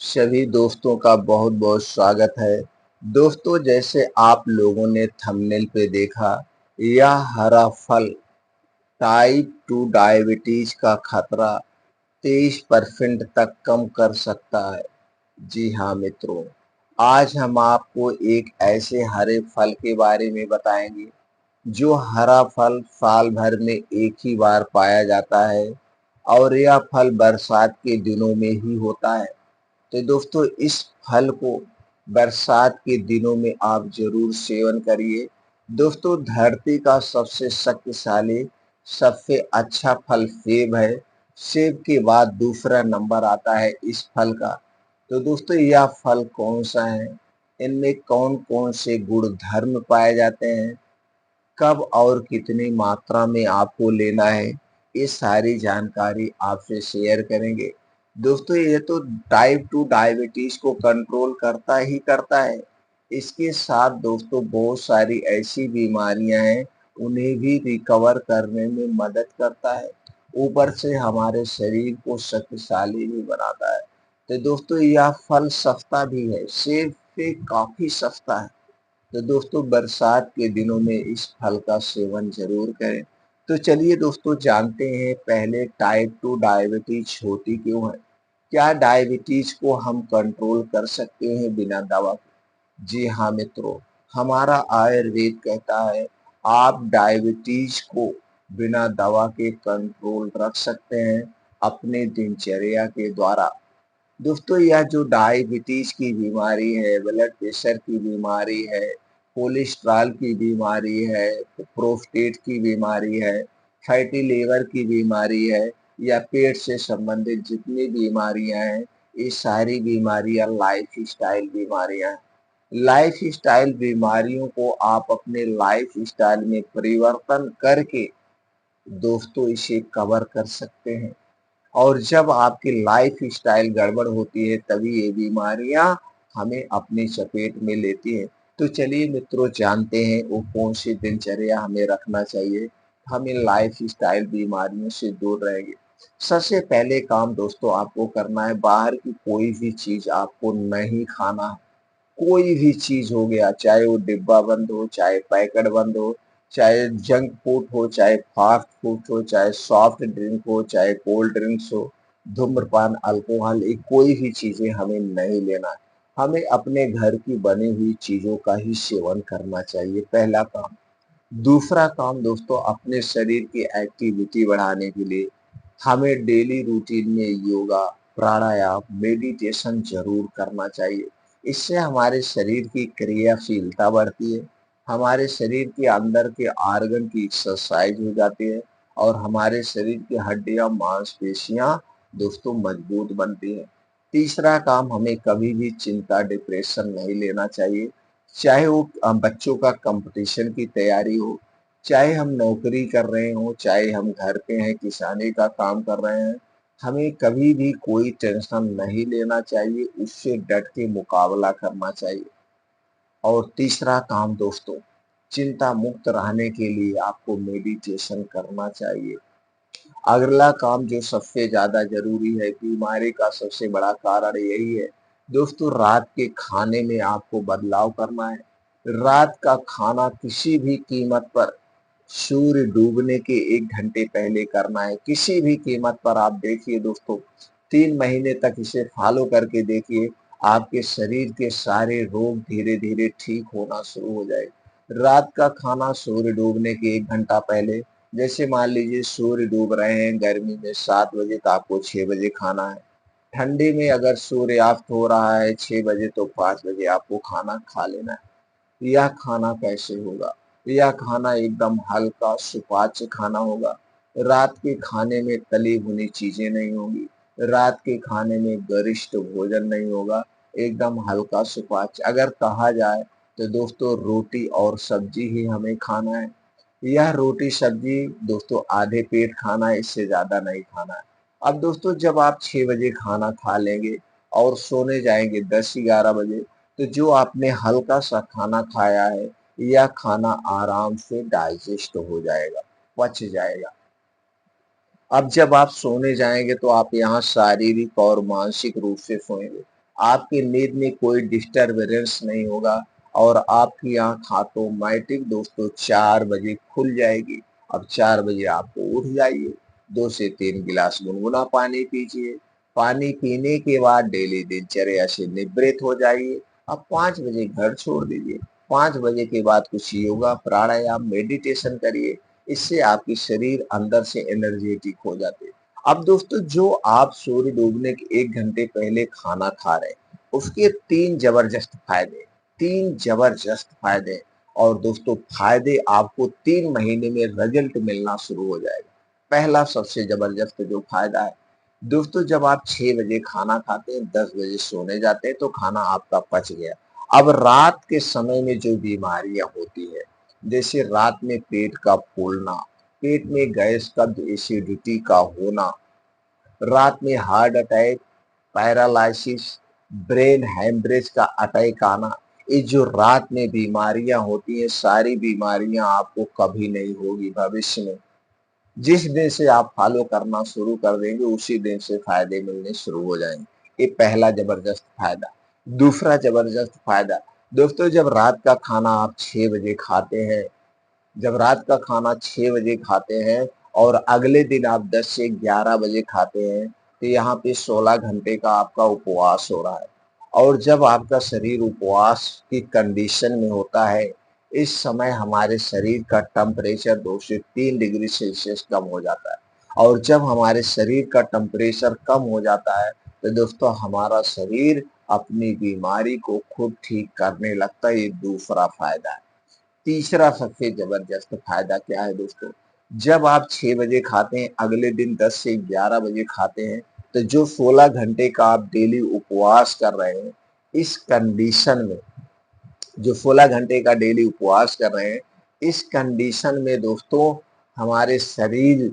सभी दोस्तों का बहुत बहुत स्वागत है। दोस्तों, जैसे आप लोगों ने थंबनेल पे देखा, यह हरा फल टाइप 2 डायबिटीज का खतरा 23% तक कम कर सकता है। जी हाँ मित्रों, आज हम आपको एक ऐसे हरे फल के बारे में बताएंगे जो हरा फल साल भर में एक ही बार पाया जाता है और यह फल बरसात के दिनों में ही होता है। तो दोस्तों, इस फल को बरसात के दिनों में आप जरूर सेवन करिए। दोस्तों, धरती का सबसे शक्तिशाली सबसे अच्छा फल सेब है। सेब के बाद दूसरा नंबर आता है इस फल का। तो दोस्तों, यह फल कौन सा है, इनमें कौन कौन से गुण धर्म पाए जाते हैं, कब और कितनी मात्रा में आपको लेना है, ये सारी जानकारी आपसे शेयर करेंगे। दोस्तों, ये तो टाइप 2 डायबिटीज को कंट्रोल करता ही करता है। इसके साथ दोस्तों बहुत सारी ऐसी बीमारियां हैं, उन्हें भी रिकवर करने में मदद करता है। ऊपर से हमारे शरीर को शक्तिशाली भी बनाता है। तो दोस्तों, यह फल सस्ता भी है, सेब से काफी सस्ता है। तो दोस्तों, बरसात के दिनों में इस फल का सेवन जरूर करें। तो चलिए दोस्तों, जानते हैं पहले टाइप 2 डायबिटीज होती क्यों है। क्या डायबिटीज को हम कंट्रोल कर सकते हैं बिना दवा के? जी हाँ मित्रों, हमारा आयुर्वेद कहता है आप डायबिटीज को बिना दवा के कंट्रोल रख सकते हैं अपने दिनचर्या के द्वारा। दोस्तों, यह जो डायबिटीज की बीमारी है, ब्लड प्रेशर की बीमारी है, कोलेस्ट्रॉल की बीमारी है, प्रोस्टेट की बीमारी है, फैटी लीवर की बीमारी है, या पेट से संबंधित जितनी बीमारियां हैं, ये सारी बीमारियां लाइफ स्टाइल बीमारियां हैं। लाइफ स्टाइल बीमारियों को आप अपने लाइफ स्टाइल में परिवर्तन करके दोस्तों इसे कवर कर सकते हैं। और जब आपकी लाइफ स्टाइल गड़बड़ होती है तभी ये बीमारियां हमें अपनी चपेट में लेती हैं। तो चलिए मित्रों, जानते हैं वो कौन सी दिनचर्या हमें रखना चाहिए, हमें लाइफ स्टाइल बीमारियों से दूर रहेंगे। सबसे पहले काम दोस्तों आपको करना है, बाहर की कोई भी चीज आपको नहीं खाना है। कोई भी चीज हो गया, चाहे वो डिब्बा बंद हो, चाहे पैकेट बंद हो, चाहे जंक फूड हो, चाहे फास्ट फूड हो, चाहे सॉफ्ट ड्रिंक हो, चाहे कोल्ड ड्रिंक्स हो, धूम्रपान, अल्कोहल, ये कोई भी चीजें हमें नहीं लेना है। हमें अपने घर की बनी हुई चीजों का ही सेवन करना चाहिए, पहला काम। दूसरा काम दोस्तों, अपने शरीर की एक्टिविटी बढ़ाने के लिए हमें डेली रूटीन में योगा, प्राणायाम, मेडिटेशन जरूर करना चाहिए। इससे हमारे शरीर की क्रियाशीलता बढ़ती है, हमारे शरीर के अंदर के आर्गन की एक्सरसाइज हो जाती है और हमारे शरीर की हड्डियां मांसपेशियां दोस्तों मजबूत बनती है। तीसरा काम, हमें कभी भी चिंता डिप्रेशन नहीं लेना चाहिए। चाहे वो बच्चों का कंपटीशन की तैयारी हो, चाहे हम नौकरी कर रहे हो, चाहे हम घर पे हैं किसानी का काम कर रहे हैं, हमें कभी भी कोई टेंशन नहीं लेना चाहिए, उससे डट के मुकाबला करना चाहिए। और तीसरा काम दोस्तों, चिंता मुक्त रहने के लिए आपको मेडिटेशन करना चाहिए। अगला काम जो सबसे ज्यादा जरूरी है, बीमारी का सबसे बड़ा कारण यही है दोस्तों, रात के खाने में आपको बदलाव करना है। रात का खाना किसी भी कीमत पर सूर्य डूबने के 1 घंटे पहले करना है, किसी भी कीमत पर। आप देखिए दोस्तों, 3 महीने तक इसे फॉलो करके देखिए, आपके शरीर के सारे रोग धीरे धीरे ठीक होना शुरू हो जाएगा। रात का खाना सूर्य डूबने के 1 घंटा पहले, जैसे मान लीजिए सूर्य डूब रहे हैं गर्मी में 7 बजे, तो आपको 6 बजे खाना है। ठंडी में अगर सूर्यास्त हो रहा है 6 बजे, तो 5 बजे आपको खाना खा लेना है। यह खाना कैसे होगा? यह खाना एकदम हल्का सुपाच्य खाना होगा। रात के खाने में तली भुनी चीजें नहीं होंगी, रात के खाने में गरिष्ठ भोजन नहीं होगा, एकदम हल्का सुपाच्य। अगर कहा जाए तो दोस्तों रोटी और सब्जी ही हमें खाना है। यह रोटी सब्जी दोस्तों आधे पेट खाना है, इससे ज्यादा नहीं खाना है। अब दोस्तों, जब आप 6 बजे खाना खा लेंगे और सोने जाएंगे 10-11 बजे, तो जो आपने हल्का सा खाना खाया है, यह खाना आराम से डाइजेस्ट हो जाएगा, पच जाएगा। अब जब आप सोने जाएंगे तो आप यहाँ शारीरिक और मानसिक रूप से सोएंगे। आपकी नींद में कोई डिस्टरबेंस नहीं होगा और आपकी आँख ऑटोमेटिक दोस्तों 4 बजे खुल जाएगी। अब 4 बजे आपको उठ जाइए, 2 से 3 गिलास गुनगुना पानी पीजिए। पानी पीने के बाद डेली दिनचर्या से निवृत्त हो जाइए। अब 5 बजे घर छोड़ दीजिए। 5 बजे के बाद कुछ योगा, प्राणायाम, मेडिटेशन करिए। इससे आपकी शरीर अंदर से एनर्जेटिक हो जाते हैं। अब दोस्तों जो आप सूर्य डूबने के 1 घंटे पहले खाना खा रहे हैं, उसके 3 जबरदस्त फायदे, 3 जबरदस्त फायदे और दोस्तों फायदे आपको 3 महीने में रिजल्ट मिलना शुरू हो जाएगा। पहला सबसे जबरदस्त जो फायदा है, दोस्तों जब आप 6 बजे खाना खाते हैं, 10 बजे सोने जाते हैं तो खाना आपका पच गया। अब रात के समय में जो बीमारियां होती है, जैसे रात में पेट का फूलना, पेट में गैस का एसिडिटी का होना, रात में heart attack, paralysis, brain haemorrhage का अटैक आना, ये जो रात में बीमारियां होती हैं, सारी बीमारियां आपको कभी नहीं होगी भविष्य में। जिस दिन से आप फॉलो करना शुरू कर देंगे उसी दिन से फायदे मिलने शुरू हो जाएंगे। ये पहला जबरदस्त फायदा। दूसरा जबरदस्त फायदा, दोस्तों जब रात का खाना आप 6 बजे खाते हैं, जब रात का खाना 6 बजे खाते हैं और अगले दिन आप 10 से 11 बजे खाते हैं, तो यहाँ पे 16 घंटे का आपका उपवास हो रहा है। और जब आपका शरीर उपवास की कंडीशन में होता है, इस समय हमारे शरीर का टेम्परेचर 2 से 3 डिग्री सेल्सियस कम हो जाता है। और जब हमारे शरीर का टेम्परेचर कम हो जाता है, तो दोस्तों हमारा शरीर अपनी बीमारी को खुद ठीक करने लगता है। ये दूसरा फायदा है। तीसरा सबसे जबरदस्त फायदा क्या है दोस्तों, जब आप 6 बजे खाते हैं, अगले दिन 10 से 11 बजे खाते हैं, तो जो 16 घंटे का आप डेली उपवास कर रहे हैं, इस कंडीशन में जो 16 घंटे का डेली उपवास कर रहे हैं, इस कंडीशन में दोस्तों हमारे शरीर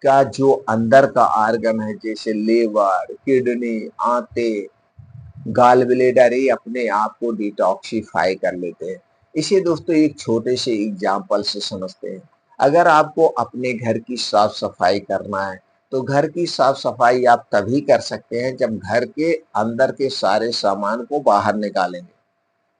का जो अंदर का आर्गन है, जैसे लीवर, किडनी, आंते, गॉल ब्लैडर ही अपने आप को डिटॉक्सिफाई कर लेते हैं। इसे दोस्तों एक छोटे से एग्जाम्पल से समझते हैं। अगर आपको अपने घर की साफ सफाई करना है, तो घर की साफ सफाई आप तभी कर सकते हैं जब घर के अंदर के सारे सामान को बाहर निकालेंगे।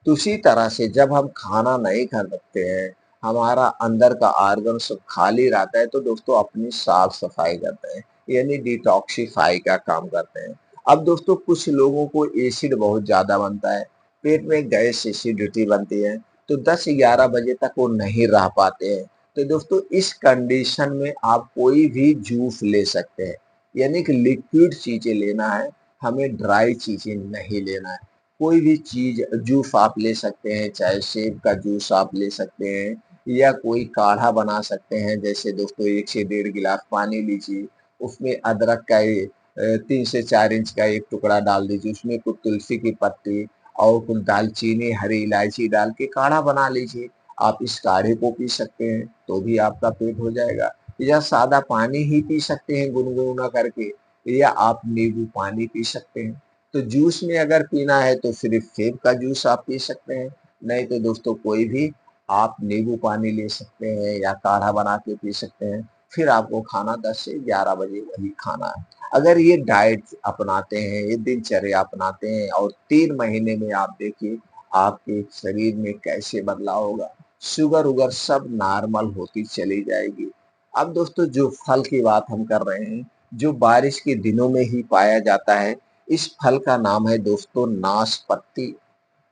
तो उसी तरह से जब हम खाना नहीं खा सकते हैं, हमारा अंदर का ऑर्गन सब खाली रहता है, तो दोस्तों अपनी साफ सफाई करते हैं, यानी डिटॉक्सिफाई का काम करते हैं। अब दोस्तों कुछ लोगों को एसिड बहुत ज्यादा बनता है, पेट में गैस एसिडिटी बनती है, तो 10-11 बजे तक वो नहीं रह पाते हैं। तो दोस्तों इस कंडीशन में आप कोई भी जूस ले सकते हैं, यानी कि लिक्विड चीजें लेना है, हमें ड्राई चीजें नहीं लेना है। कोई भी चीज जूस आप ले सकते हैं, चाहे सेब का जूस आप ले सकते हैं या कोई काढ़ा बना सकते हैं। जैसे दोस्तों 1 से 1.5 गिलास पानी लीजिए, उसमें अदरक का 3 से 4 इंच का एक टुकड़ा डाल दीजिए, उसमें कुछ तुलसी की पत्ती और कुछ दालचीनी, हरी इलायची डाल के काढ़ा बना लीजिए। आप इस काढ़े को पी सकते हैं, तो भी आपका पेट हो जाएगा, या सादा पानी ही पी सकते हैं गुनगुना करके, या आप नींबू पानी पी सकते हैं। तो जूस में अगर पीना है तो सिर्फ सेब का जूस आप पी सकते हैं, नहीं तो दोस्तों कोई भी आप नींबू पानी ले सकते हैं या काढ़ा बना के पी सकते हैं। फिर आपको खाना 10 से 11 बजे वही खाना है। अगर ये डाइट अपनाते हैं, ये दिनचर्या अपनाते हैं और 3 महीने में आप देखिए आपके शरीर में कैसे बदलाव होगा। शुगर उगर सब नॉर्मल होती चली जाएगी। अब दोस्तों जो फल की बात हम कर रहे हैं, जो बारिश के दिनों में ही पाया जाता है, इस फल का नाम है दोस्तों नाशपत्ती।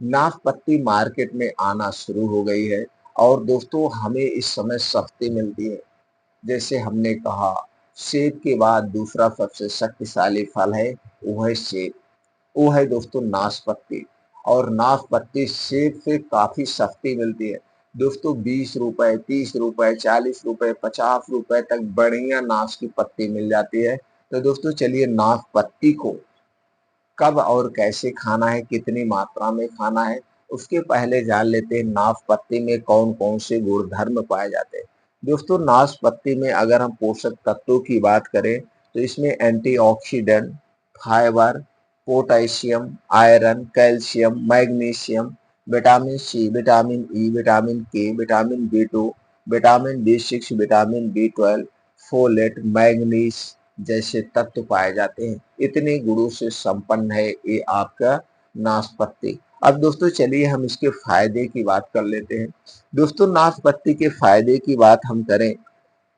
नाशपत्ती मार्केट में आना शुरू हो गई है और दोस्तों हमें इस समय सस्ती मिलती है। जैसे हमने कहा, सेब के बाद दूसरा सबसे शक्तिशाली फल है, वो है सेब, वो है दोस्तों नाशपत्ती। और नाशपत्ती सेब से काफी सस्ती मिलती है दोस्तों, 20 रुपए, 30 रुपए, 40 रुपए, 50 रुपए तक बढ़िया नाश की पत्ती मिल जाती है। तो दोस्तों चलिए नाशपत्ती को कब और कैसे खाना है, कितनी मात्रा में खाना है, उसके पहले जान लेते हैं नाशपत्ती में कौन कौन से गुणधर्म पाए जाते हैं। दोस्तों नाशपत्ती में अगर हम पोषक तत्वों की बात करें, तो इसमें antioxidant, fibre, potassium, iron, calcium, magnesium, vitamin C, vitamin E, vitamin K, vitamin B 2, vitamin B 6, vitamin B 12, folate, manganese, जैसे तत्व पाए जाते हैं। इतने गुणों से संपन्न है ये आपका नाशपाती। अब दोस्तों चलिए हम इसके फायदे की बात कर लेते हैं। दोस्तों नाशपाती के फायदे की बात हम करें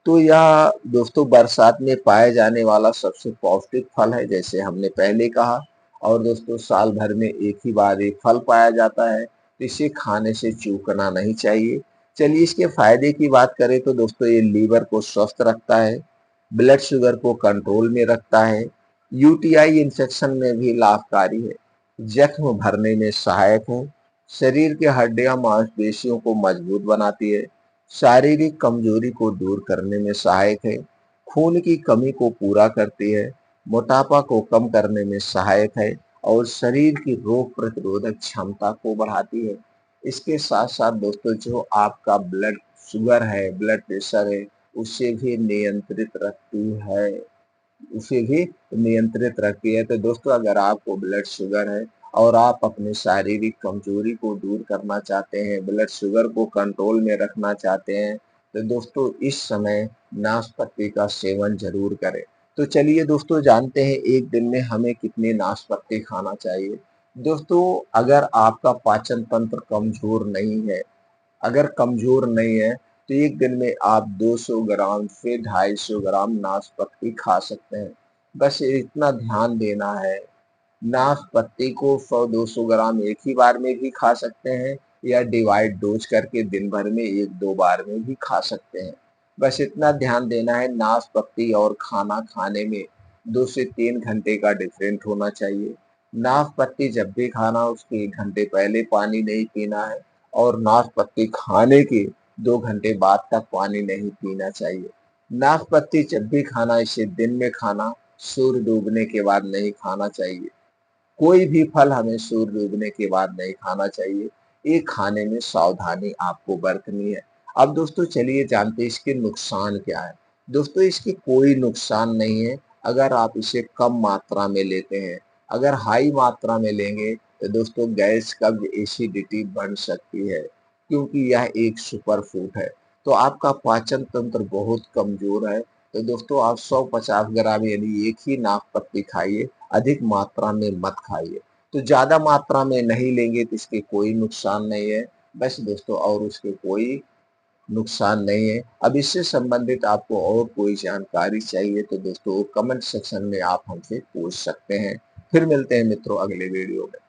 तो यह दोस्तों बरसात में पाए जाने वाला सबसे पौष्टिक फल है, जैसे हमने पहले कहा। और दोस्तों साल भर में एक ही बार ये फल पाया जाता है, तो इसे खाने से चूकना नहीं चाहिए। चलिए इसके फायदे की बात करें तो दोस्तों ये लीवर को स्वस्थ रखता है, ब्लड शुगर को कंट्रोल में रखता है, यूटीआई इन्फेक्शन में भी लाभकारी है, जख्म भरने में सहायक है, शरीर के हड्डियां मांसपेशियों को मजबूत बनाती है, शारीरिक कमजोरी को दूर करने में सहायक है, खून की कमी को पूरा करती है, मोटापा को कम करने में सहायक है और शरीर की रोग प्रतिरोधक क्षमता को बढ़ाती है। इसके साथ साथ दोस्तों जो आपका ब्लड शुगर है, ब्लड प्रेशर है, उसे भी नियंत्रित रखती है। उसे भी नियंत्रित रखती है। तो दोस्तों अगर आपको ब्लड शुगर है और आप अपने शारीरिक कमजोरी को दूर करना चाहते हैं, ब्लड शुगर को कंट्रोल में रखना चाहते हैं, तो दोस्तों इस समय नाशपाती का सेवन जरूर करें। तो चलिए दोस्तों जानते हैं एक दिन में हमें कितने नाशपाती खाना चाहिए। दोस्तों अगर आपका पाचन तंत्र कमजोर नहीं है, अगर कमजोर नहीं है तो एक दिन में आप 200 ग्राम से 250 ग्राम नाशपाती खा सकते हैं। बस इतना ध्यान देना है, नाशपाती को 100-200 ग्राम एक ही बार में भी खा सकते हैं या डिवाइड डोज करके दिन भर में 1-2 बार में भी खा सकते हैं। बस इतना ध्यान देना है, नाशपाती और खाना खाने में 2 से 3 घंटे का डिफरेंट होना चाहिए। नाशपाती जब भी खाना उसके 1 घंटे पहले पानी नहीं पीना है और नाशपाती खाने के 2 घंटे बाद तक पानी नहीं पीना चाहिए। नाशपाती जब भी खाना इसे दिन में खाना, सूर्य डूबने के बाद नहीं खाना चाहिए। कोई भी फल हमें सूर्य डूबने के बाद नहीं खाना चाहिए। ये खाने में सावधानी आपको बरतनी है। अब दोस्तों चलिए जानते हैं इसके नुकसान क्या है। दोस्तों इसकी कोई नुकसान नहीं है अगर आप इसे कम मात्रा में लेते हैं। अगर हाई मात्रा में लेंगे तो दोस्तों गैस, कब्ज, एसिडिटी बढ़ सकती है क्योंकि यह एक सुपर फूड है। तो आपका पाचन तंत्र बहुत कमजोर है तो दोस्तों आप 150 ग्राम यानी एक ही नाशपाती खाइए, अधिक मात्रा में मत खाइए। तो ज़्यादा मात्रा में नहीं लेंगे तो इसके कोई नुकसान नहीं है। बस दोस्तों और उसके कोई नुकसान नहीं है। अब इससे संबंधित आपको और कोई जानकारी चाहिए तो दोस्तों कमेंट सेक्शन में आप हमसे पूछ सकते हैं। फिर मिलते हैं मित्रों अगले वीडियो में।